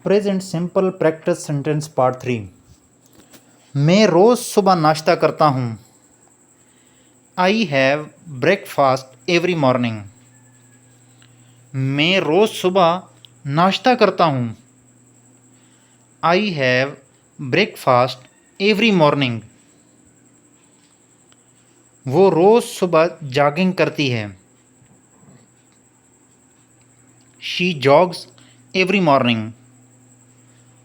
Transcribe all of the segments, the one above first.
Present simple practice sentence part 3। मैं रोज़ सुबह नाश्ता करता हूँ। I have breakfast every morning. मैं रोज़ सुबह नाश्ता करता हूँ। I have breakfast every morning. वो रोज़ सुबह जॉगिंग करती है। She jogs every morning.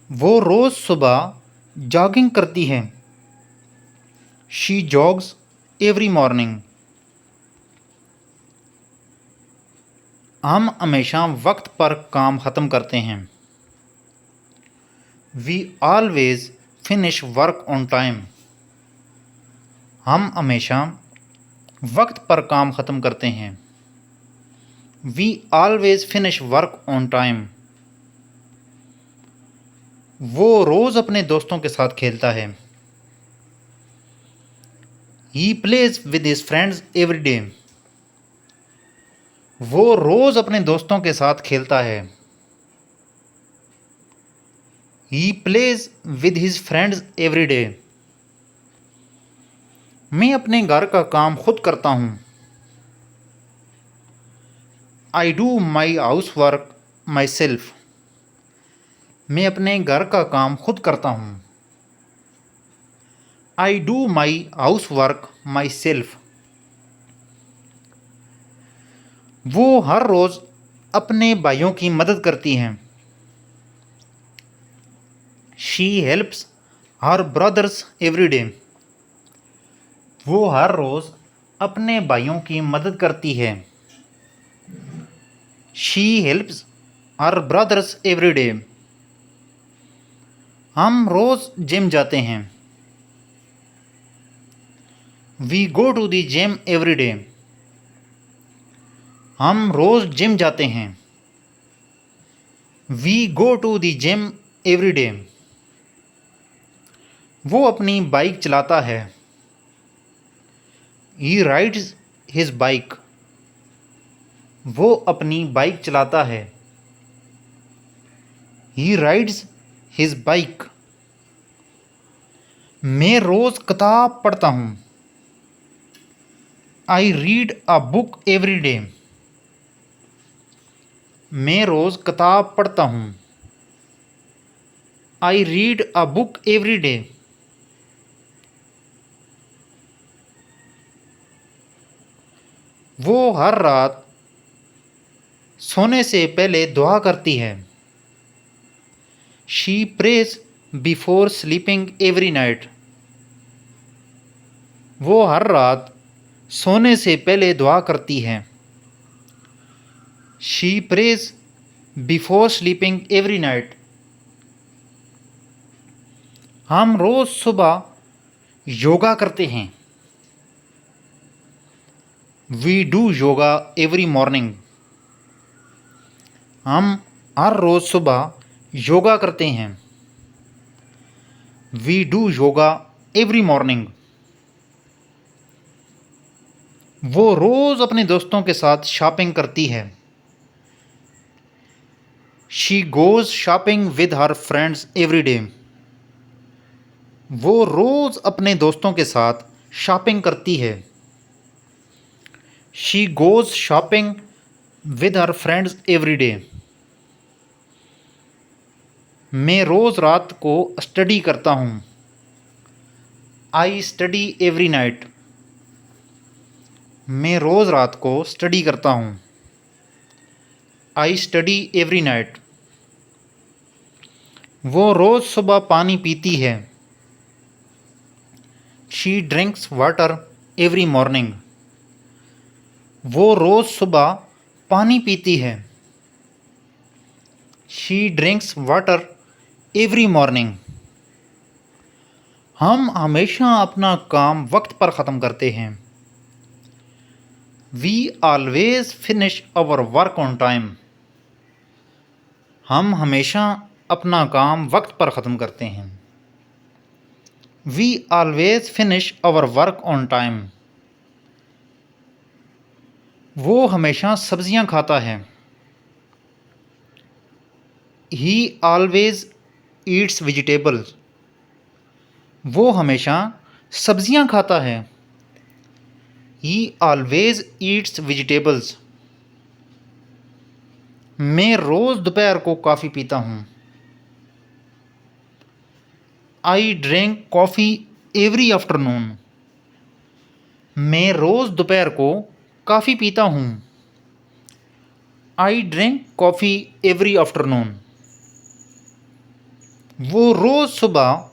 वो रोज़ सुबह जॉगिंग करती है। She jogs every morning. हम हमेशा वक्त पर काम ख़त्म करते हैं। We always finish work on time. हम हमेशा वक्त पर काम ख़त्म करते हैं। We always finish work on time. वो रोज़ अपने दोस्तों के साथ खेलता है। He plays with his friends every day. वो रोज़ अपने दोस्तों के साथ खेलता है। He plays with his friends every day. मैं अपने घर का काम खुद करता हूँ। I do my house work my self. मैं अपने घर का काम खुद करता हूँ। I do my house work my self. वो हर रोज़ अपने भाइयों की मदद करती हैं। She helps her brothers every day. वो हर रोज़ अपने भाइयों की मदद करती है। She helps her brothers every day. हम रोज़ जिम जाते हैं। We go to the gym every day. हम रोज़ जिम जाते हैं। We go to the gym every day. वो अपनी बाइक चलाता है। He rides his bike. वो अपनी बाइक चलाता है। He rides his bike. मैं रोज़ किताब पढ़ता हूँ। I read a book every day. मैं रोज़ किताब पढ़ता हूँ। I read a book every day. वो हर रात सोने से पहले दुआ करती है। She prays before sleeping every night. वो हर रात सोने से पहले दुआ करती है। She prays before sleeping every night. हम रोज़ सुबह योगा करते हैं। We do yoga every morning. हम हर रोज़ सुबह योगा करते हैं। We do yoga every morning. वो रोज़ अपने दोस्तों के साथ शॉपिंग करती है। She goes shopping with her friends every day. वो रोज़ अपने दोस्तों के साथ शॉपिंग करती है। She goes shopping with her friends every day. मैं रोज़ रात को स्टडी करता हूँ। I study every night. मैं रोज़ रात को स्टडी करता हूँ। I study every night. वो रोज़ सुबह पानी पीती है। She drinks water every morning. वो रोज़ सुबह पानी पीती है। She drinks water every morning. हम हमेशा अपना काम वक्त पर ख़त्म करते हैं। We always finish our work on time. हम हमेशा अपना काम वक्त पर ख़त्म करते हैं। We always finish our work on time. वो हमेशा सब्जियां खाता है। He always eats vegetables. वो हमेशा सब्जियां खाता है। He always eats vegetables. मैं रोज़ दोपहर को कॉफ़ी पीता हूँ। I drink coffee every afternoon. मैं रोज़ दोपहर को कॉफ़ी पीता हूँ। I drink coffee every afternoon. वो रोज़ सुबह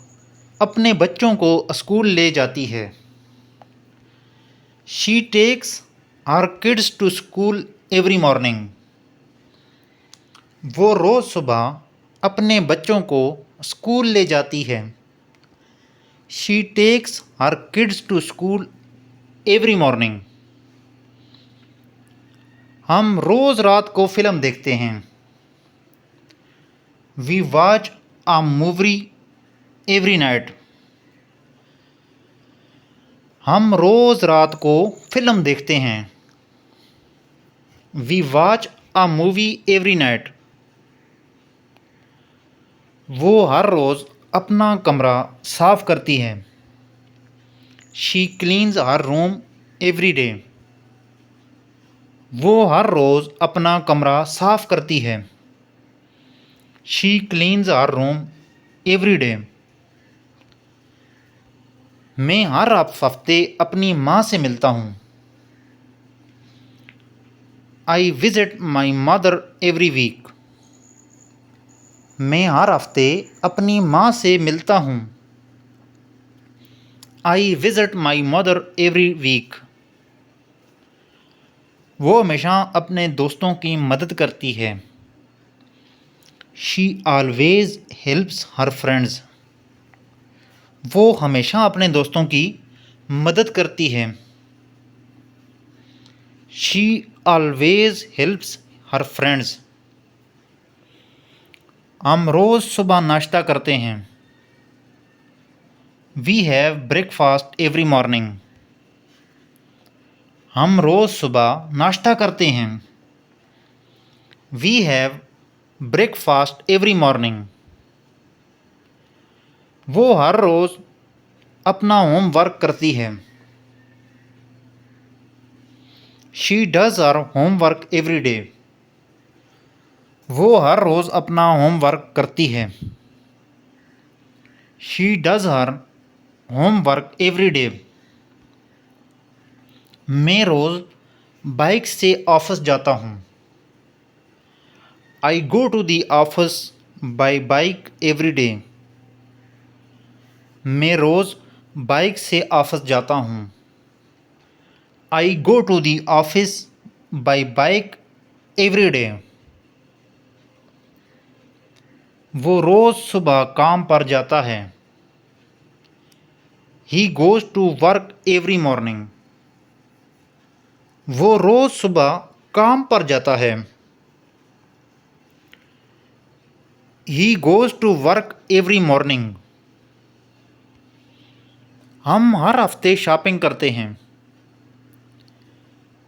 अपने बच्चों को स्कूल ले जाती है। She takes her kids to school every morning. वो रोज़ सुबह अपने बच्चों को स्कूल ले जाती है। She takes her kids to school every morning. हम रोज़ रात को फ़िल्म देखते हैं। We watch a movie every night. हम रोज़ रात को फ़िल्म देखते हैं। We watch a movie every night. वो हर रोज़ अपना कमरा साफ़ करती है। She cleans her room every day. वो हर रोज़ अपना कमरा साफ़ करती है। She cleans her room every day. मैं हर हफ्ते अपनी माँ से मिलता हूँ। I visit my mother every week. मैं हर हफ्ते अपनी माँ से मिलता हूँ। I visit my mother every week. वो हमेशा अपने दोस्तों की मदद करती है। She always helps her friends. वो हमेशा अपने दोस्तों की मदद करती है। She always helps her friends. हम रोज़ सुबह नाश्ता करते हैं। We have breakfast every morning. हम रोज़ सुबह नाश्ता करते हैं। We have breakfast every morning. वो हर रोज़ अपना होमवर्क करती है। She does her homework every day. वो हर रोज़ अपना होमवर्क करती है। She does her homework every day. मैं रोज़ बाइक से ऑफिस जाता हूँ। I go to the office by bike every day. मैं रोज़ बाइक से ऑफिस जाता हूँ। I go to the office by bike every day. वो रोज़ सुबह काम पर जाता है। He goes to work every morning. वो रोज़ सुबह काम पर जाता है। He goes to work every morning. हम हर हफ्ते शॉपिंग करते हैं।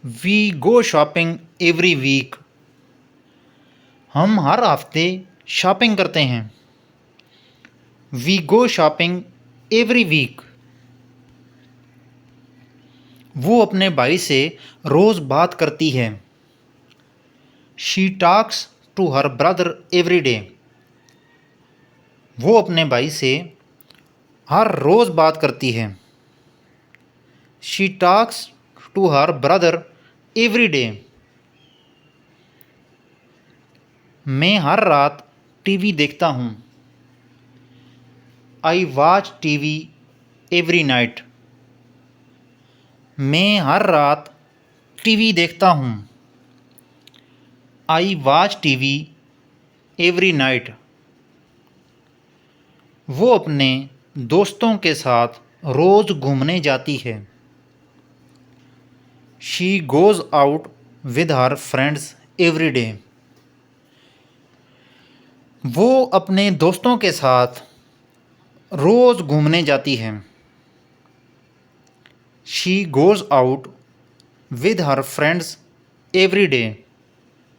We go shopping every week. हम हर हफ्ते शॉपिंग करते हैं। We go shopping every week. वो अपने भाई से रोज़ बात करती है। She talks to her brother every day. वो अपने भाई से हर रोज़ बात करती है। She talks to her brother every day. मैं हर रात टीवी देखता हूँ। I watch TV every night. मैं हर रात टीवी देखता हूँ। I watch TV every night. वो अपने दोस्तों के साथ रोज़ घूमने जाती है। She goes out with her friends every day. वो अपने दोस्तों के साथ रोज़ घूमने जाती है। She goes out with her friends every day.